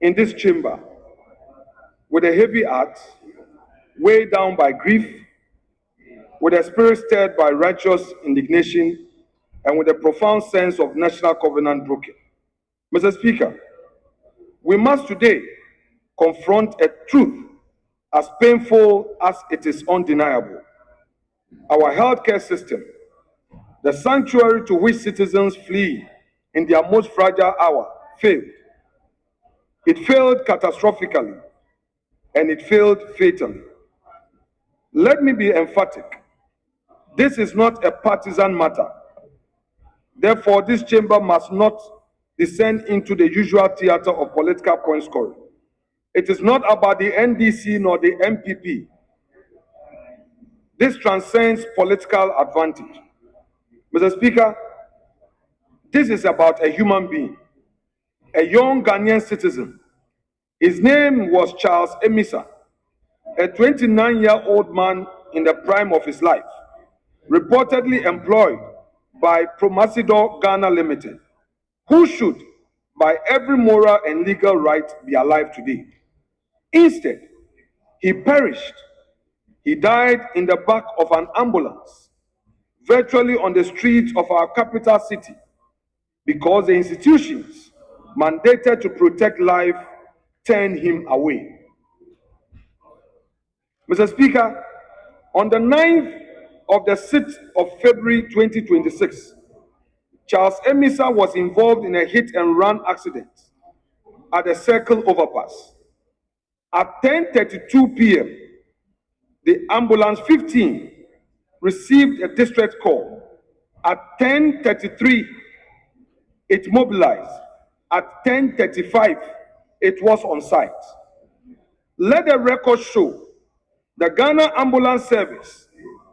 in this chamber with a heavy heart, weighed down by grief, with a spirit stirred by righteous indignation, and with a profound sense of national covenant broken. Mr. Speaker, we must today confront a truth as painful as it is undeniable. Our healthcare system, the sanctuary to which citizens flee in their most fragile hour, failed. It failed catastrophically, and it failed fatally. Let me be emphatic. This is not a partisan matter. Therefore, this chamber must not descend into the usual theater of political point scoring. It is not about the NDC nor the MPP. This transcends political advantage. Mr. Speaker, this is about a human being, a young Ghanaian citizen. His name was Charles Amissah, a 29-year-old man in the prime of his life, reportedly employed by Promasidor Ghana Limited, who should, by every moral and legal right, be alive today. Instead, he perished. He died in the back of an ambulance, virtually on the streets of our capital city, because the institutions mandated to protect life turned him away. Mr. Speaker, on the 9th of the 6th of February 2026, Charles Amissah was involved in a hit-and-run accident at the Circle overpass. At 10:32 p.m., the ambulance 15 received a distress call. At 10:33, it mobilized. At 10:35, it was on site. Let the record show the Ghana Ambulance Service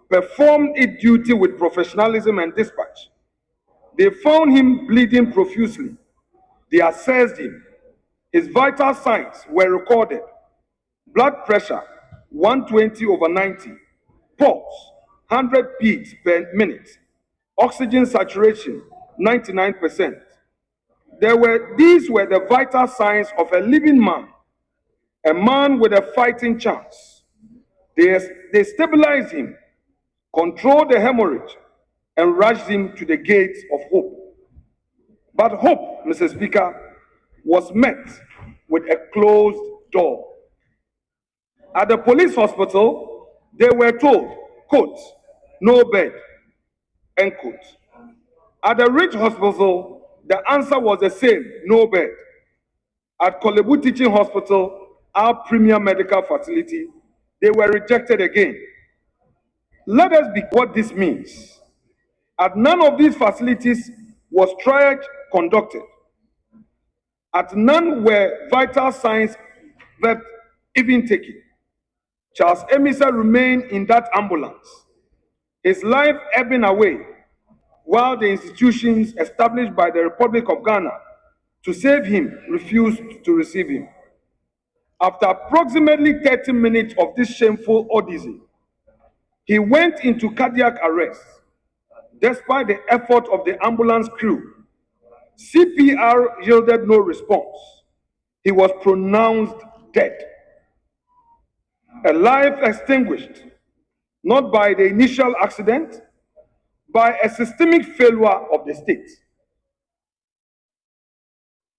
performed its duty with professionalism and dispatch. They found him bleeding profusely. They assessed him. His vital signs were recorded. Blood pressure 120/90, pulse 100 beats per minute, oxygen saturation 99%. These were the vital signs of a living man, a man with a fighting chance. They stabilized him, controlled the hemorrhage, and rushed him to the gates of hope. But hope, Mr. Speaker, was met with a closed door. At the police hospital, they were told, quote, no bed, end quote. At the Rich Hospital, the answer was the same, no bed. At Kolebu Teaching Hospital, our premier medical facility, they were rejected again. Let us be what this means. At none of these facilities was triage conducted. At none were vital signs that even taken. Charles Amissah remained in that ambulance, his life ebbing away, while the institutions established by the Republic of Ghana to save him refused to receive him. After approximately 30 minutes of this shameful odyssey, he went into cardiac arrest. Despite the effort of the ambulance crew, CPR yielded no response. He was pronounced dead. A life extinguished, not by the initial accident, by a systemic failure of the state.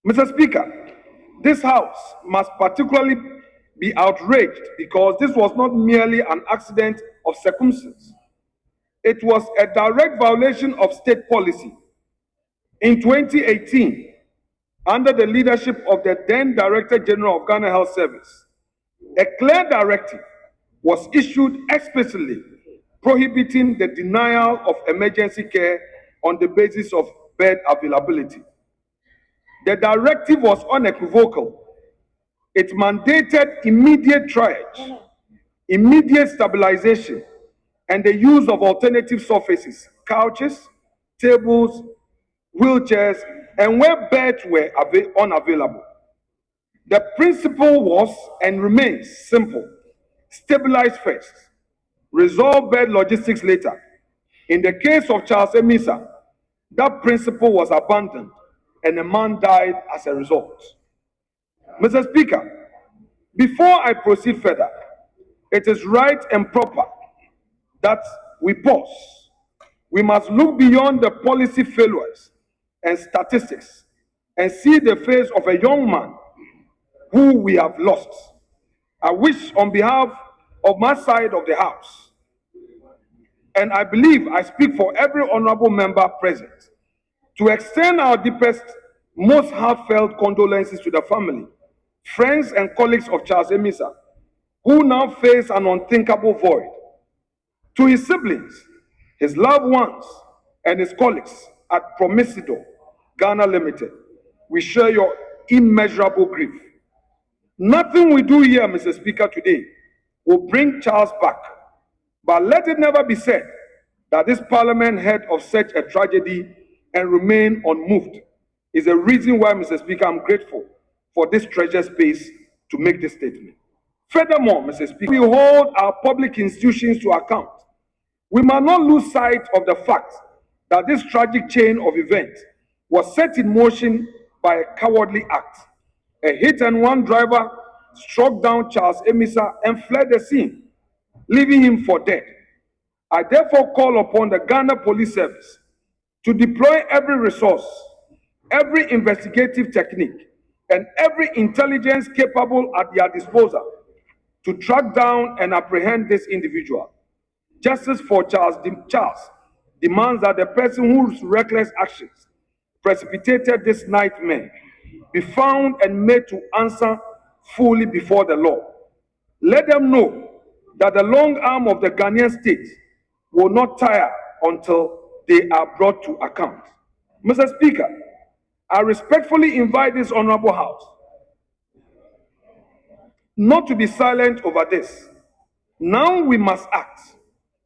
Mr. Speaker, this House must particularly be outraged because this was not merely an accident of circumstance. It was a direct violation of state policy. In 2018, under the leadership of the then Director General of Ghana Health Service, a clear directive was issued explicitly prohibiting the denial of emergency care on the basis of bed availability. The directive was unequivocal. It mandated immediate triage, immediate stabilization, and the use of alternative surfaces, couches, tables, wheelchairs, and where beds were unavailable. The principle was and remains simple. Stabilize first, resolve bed logistics later. In the case of Charles Amissah, that principle was abandoned and a man died as a result. Mr. Speaker, before I proceed further, it is right and proper that we pause. We must look beyond the policy failures and statistics and see the face of a young man who we have lost. I wish, on behalf of my side of the House, and I believe I speak for every honorable member present, to extend our deepest, most heartfelt condolences to the family, friends, and colleagues of Charles Amissah, who now face an unthinkable void. To his siblings, his loved ones, and his colleagues at Promisido, Ghana Limited, we share your immeasurable grief. Nothing we do here, Mr. Speaker, today will bring Charles back. But let it never be said that this parliament heard of such a tragedy and remain unmoved is a reason why, Mr. Speaker, I'm grateful for this treasured space to make this statement. Furthermore, Mr. Speaker, we hold our public institutions to account. We must not lose sight of the fact that this tragic chain of events was set in motion by a cowardly act. A hit-and-run driver struck down Charles Amissah and fled the scene, leaving him for dead. I therefore call upon the Ghana Police Service to deploy every resource, every investigative technique, and every intelligence capable at their disposal to track down and apprehend this individual. Justice for Charles demands that the person whose reckless actions precipitated this nightmare be found and made to answer fully before the law. Let them know that the long arm of the Ghanaian state will not tire until they are brought to account. Mr. Speaker, I respectfully invite this honorable House not to be silent over this. Now we must act.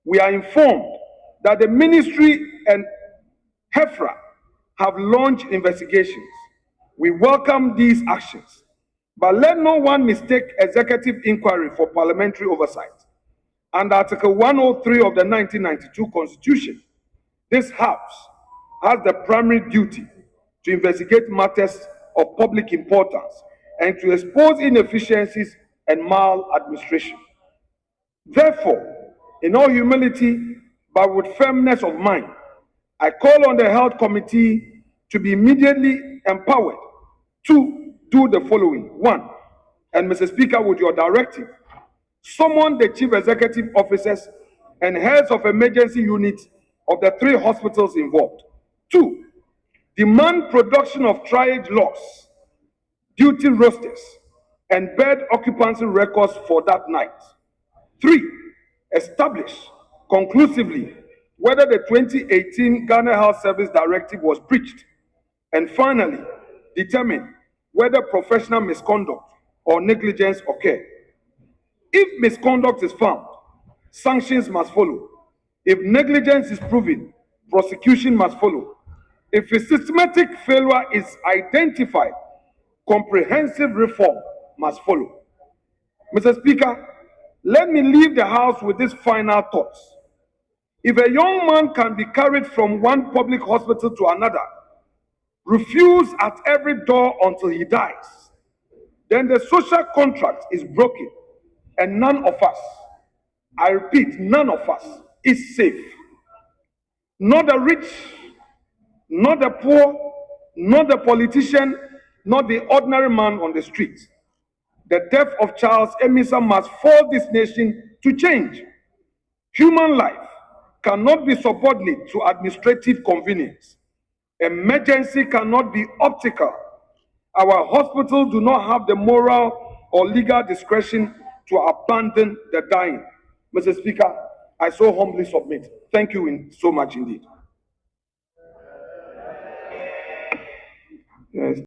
We are informed that the ministry and HEFRA have launched investigations. We welcome these actions, but let no one mistake executive inquiry for parliamentary oversight. Under Article 103 of the 1992 Constitution, this House has the primary duty to investigate matters of public importance and to expose inefficiencies and maladministration. Therefore, in all humility, but with firmness of mind, I call on the Health Committee to be immediately empowered to do the following. One, and Mr. Speaker, with your directive, summon the chief executive officers and heads of emergency units of the 3 hospitals involved. Two, demand production of triage logs, duty rosters, and bed occupancy records for that night. 3, establish conclusively whether the 2018 Ghana Health Service Directive was breached. And finally, determine whether professional misconduct or negligence occurred. If misconduct is found, sanctions must follow. If negligence is proven, prosecution must follow. If a systematic failure is identified, comprehensive reform must follow. Mr. Speaker, let me leave the House with these final thoughts. If a young man can be carried from one public hospital to another, refused at every door until he dies, then the social contract is broken and none of us, I repeat, none of us is safe. Not the rich, not the poor, not the politician, not the ordinary man on the street. The death of Charles Amissah must force this nation to change. Human life cannot be subordinate to administrative convenience. Emergency cannot be optical. Our hospitals do not have the moral or legal discretion to abandon the dying. Mr. Speaker, I so humbly submit. Thank you so much indeed. Yes.